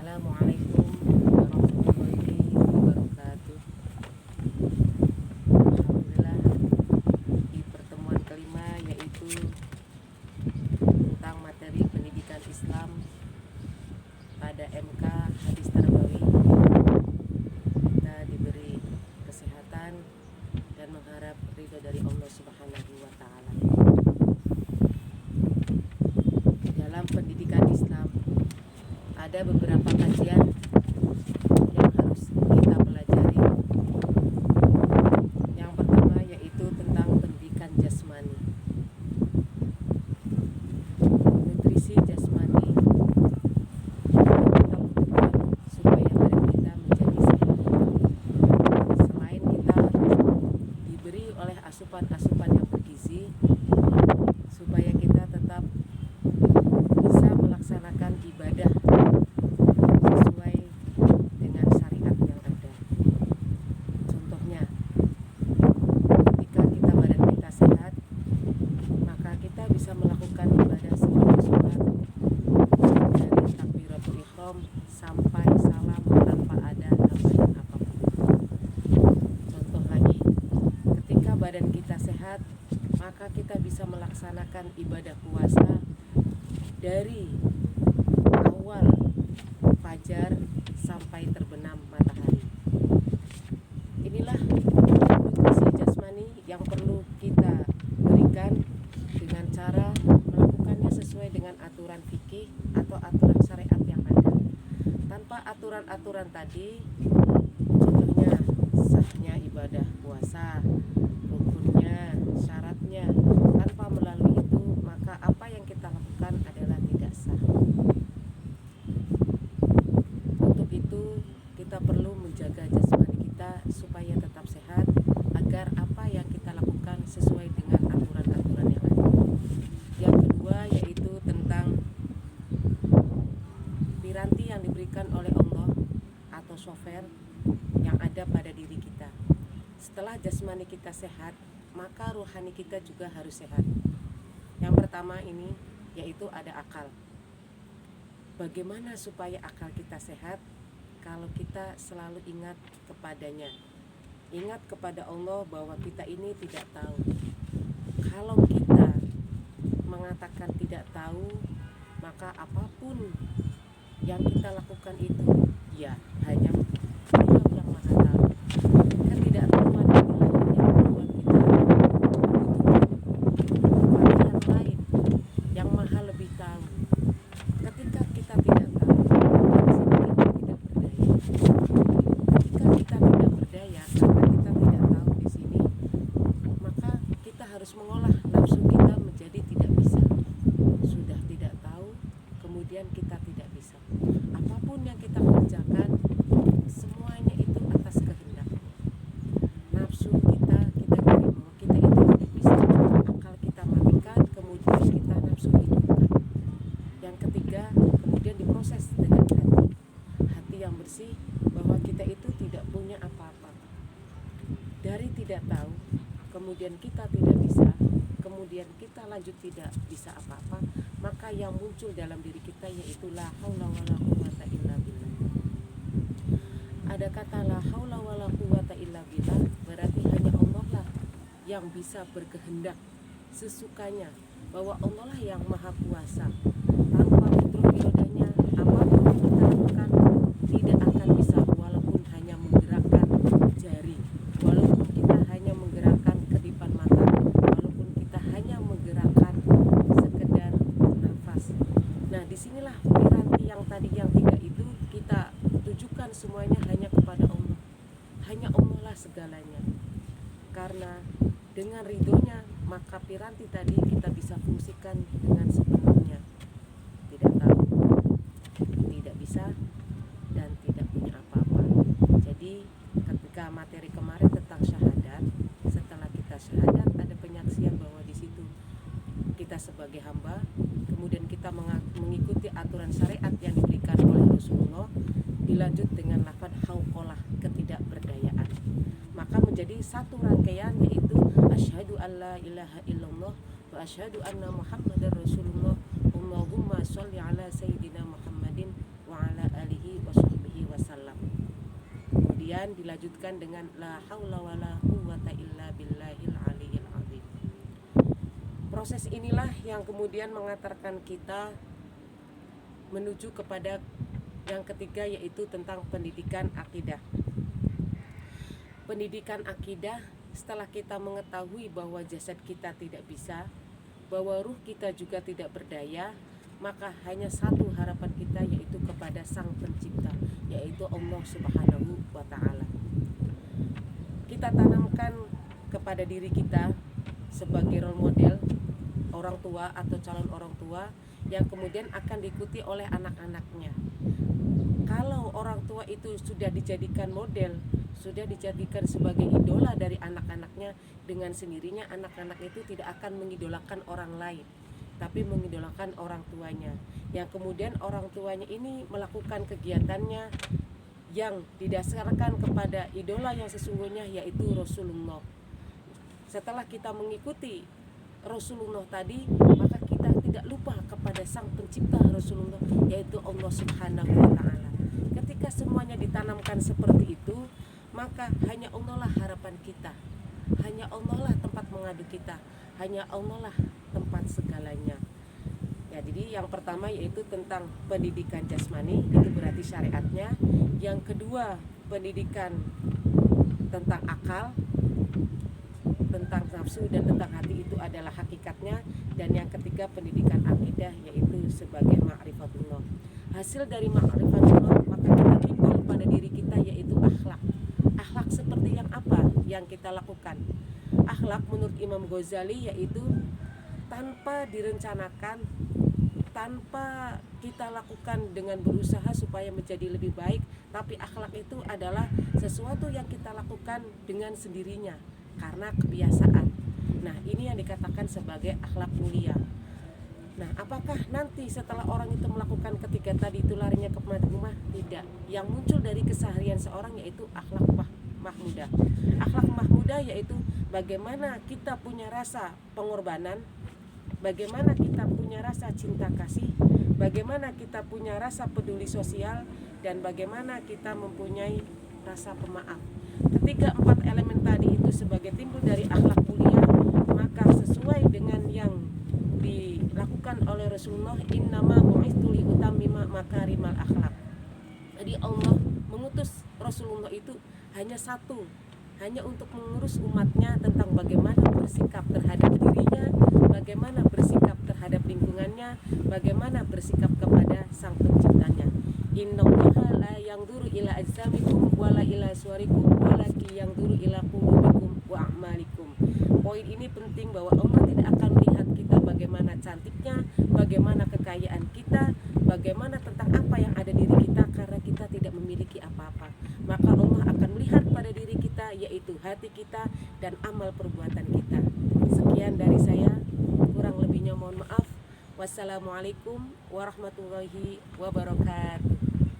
Assalamualaikum warahmatullahi wabarakatuh. Alhamdulillah, di pertemuan kelima yaitu tentang materi pendidikan Islam pada MK Hadis Tarbawi, kita diberi kesehatan dan mengharap ridho dari Allah Subhanahu wa Ta'ala. Dalam pendidikan Islam ada beberapa kajian yang harus kita pelajari. Yang pertama yaitu tentang pendidikan jasmani. Nutrisi jasmani kita butuhkan supaya badan kita menjadi sehat. Selain kita diberi oleh asupan-asupan yang bergizi, supaya kita tetap bisa melaksanakan ibadah sesuai dengan syariat yang ada. Contohnya, ketika badan kita sehat, maka kita bisa melakukan ibadah seperti sholat dari takbiratul ihram sampai salam tanpa ada hambatan apapun. Contoh lagi, ketika badan kita sehat, maka kita bisa melaksanakan ibadah puasa dari awal fajar sampai terbenam matahari. Inilah nutrisi jasmani yang perlu kita berikan dengan cara melakukannya sesuai dengan aturan fikih atau aturan syariat yang ada. Tanpa aturan-aturan tadi, contohnya sahnya ibadah puasa, rukunnya, syaratnya, tanpa melalui itu, maka apa yang kita lakukan adalah tidak sah. Untuk itu kita perlu menjaga jasmani kita supaya tetap sehat, agar apa yang kita lakukan sesuai dengan aturan-aturan yang ada. Yang kedua yaitu tentang piranti yang diberikan oleh Allah atau software yang ada pada diri kita. Setelah jasmani kita sehat, maka rohani kita juga harus sehat. Yang pertama ini yaitu ada akal. Bagaimana supaya akal kita sehat? Kalau kita selalu ingat kepadanya, ingat kepada Allah bahwa kita ini tidak tahu. Kalau kita mengatakan tidak tahu, maka apapun yang kita lakukan itu ya hanya Dia yang Maha Tahu. Ketidaktahuan inilah yang membuat kita kepada yang lain yang Maha lebih tahu. Ketika kita tidak tahu, di sini kita tidak berdaya. Ketika kita tidak berdaya karena kita tidak tahu di sini, maka kita harus mengolah nafsu kita menjadi tidak bisa. Sudah tidak tahu, kemudian kita tidak bisa. Apapun yang kita kerjakan, semuanya itu atas kehendak. Nafsu kita beri bahwa kita itu tidak bisa. Akal kita matikan, kemudian kita nafsu hidupkan. Yang ketiga, kemudian diproses dengan hati yang bersih, bahwa kita itu tidak punya apa-apa. Dari tidak tahu, kemudian kita tidak bisa, kemudian kita lanjut tidak bisa apa-apa, maka yang muncul dalam diri kita yaitu la haula wala quwata illa billah. Ada kata la haula wala quwata illa billah, berarti hanya Allah lah yang bisa berkehendak sesukanya, bahwa Allah lah yang maha kuasa. Tanpa fitrah iradanya, apapun yang kita lakukan tidak akan bisa, walaupun hanya menggerakkan jari, walaupun kita hanya menggerakkan kedipan mata, walaupun kita hanya menggerakkan sekedar nafas. Nah, disinilah piranti yang tadi yang tiga itu kita tujukan semuanya hanya kepada Allah. Hanya Allah lah segalanya. Karena dengan ridhonya, maka piranti tadi kita bisa fungsikan dengan sepenuhnya. Tidak tahu, tidak bisa, dan tidak punya apa-apa. Jadi ketika materi kemarin tentang syahadat, setelah kita syahadat ada penyaksian bahwa di situ kita sebagai hamba, kemudian kita mengikuti aturan syariat yang diberikan oleh Rasulullah, dilanjut dengan lafaz hauqalah, ketidakberdayaan. Maka menjadi satu rangkaian yaitu asyhadu alla ilaha illallah wa asyhadu anna muhammadar rasulullah. Allahumma sholli ala sayyidina Muhammadin wa ala alihi dan dilanjutkan dengan la haula wala quwwata illa billahil aliyil azim. Proses inilah yang kemudian mengantarkan kita menuju kepada yang ketiga, yaitu tentang pendidikan akidah. Pendidikan akidah, setelah kita mengetahui bahwa jasad kita tidak bisa, bahwa ruh kita juga tidak berdaya, maka hanya satu harapan kita, yaitu kepada Sang Pencipta, yaitu Allah Subhanahu wa Ta'ala. Kita tanamkan kepada diri kita sebagai role model, orang tua atau calon orang tua yang kemudian akan diikuti oleh anak-anaknya. Kalau orang tua itu sudah dijadikan model, sudah dijadikan sebagai idola dari anak-anaknya, dengan sendirinya anak-anak itu tidak akan mengidolakan orang lain, tapi mengidolakan orang tuanya. Yang kemudian orang tuanya ini melakukan kegiatannya yang didasarkan kepada idola yang sesungguhnya, yaitu Rasulullah. Setelah kita mengikuti Rasulullah tadi, maka kita tidak lupa kepada Sang Pencipta Rasulullah, yaitu Allah Subhanahu wa Ta'ala. Ketika semuanya ditanamkan seperti itu, maka hanya Allah lah harapan kita, hanya Allah lah tempat mengadu kita, hanya Allah lah tempat segalanya. Ya, jadi yang pertama yaitu tentang pendidikan jasmani, itu berarti syariatnya. Yang kedua, pendidikan tentang akal, tentang nafsu dan tentang hati, itu adalah hakikatnya. Dan yang ketiga, pendidikan akidah, yaitu sebagai ma'rifatullah. Hasil dari ma'rifatullah, maka kita timbul pada diri kita, yaitu akhlak. Akhlak seperti yang apa yang kita lakukan? Akhlak menurut Imam Ghazali yaitu tanpa direncanakan, tanpa kita lakukan dengan berusaha supaya menjadi lebih baik, tapi akhlak itu adalah sesuatu yang kita lakukan dengan sendirinya karena kebiasaan. Nah, ini yang dikatakan sebagai akhlak mulia. Nah, apakah nanti setelah orang itu melakukan ketiga tadi itu larinya ke rumah? Tidak. Yang muncul dari keseharian seorang yaitu akhlak mahmudah. Akhlak mahmudah yaitu bagaimana kita punya rasa pengorbanan, bagaimana kita punya rasa cinta kasih, bagaimana kita punya rasa peduli sosial, dan bagaimana kita mempunyai rasa pemaaf. Ketiga empat elemen tadi itu sebagai timbul dari akhlak mulia, maka sesuai dengan yang dilakukan oleh Rasulullah, innama bu'itsu li utammima makarimal akhlak. Jadi Allah mengutus Rasulullah itu hanya satu, hanya untuk mengurus umatnya tentang bagaimana bersikap terhadap dirinya, bagaimana bersikap terhadap lingkungannya, bagaimana bersikap kepada Sang Penciptanya. Innallaha la yanzuru ila ajsamikum wala ila suwarikum walaki yanzuru ila qulubikum wa a'malikum. Poin ini penting, bahwa Allah tidak akan melihat kita bagaimana cantiknya, bagaimana kekayaan kita, bagaimana tentang apa yang ada di diri kita, karena kita tidak memiliki apa-apa. Maka Allah akan melihat pada diri kita, yaitu hati kita dan amal perbuatan kita. Sekian dari saya, kurang lebihnya mohon maaf. Wassalamualaikum warahmatullahi wabarakatuh.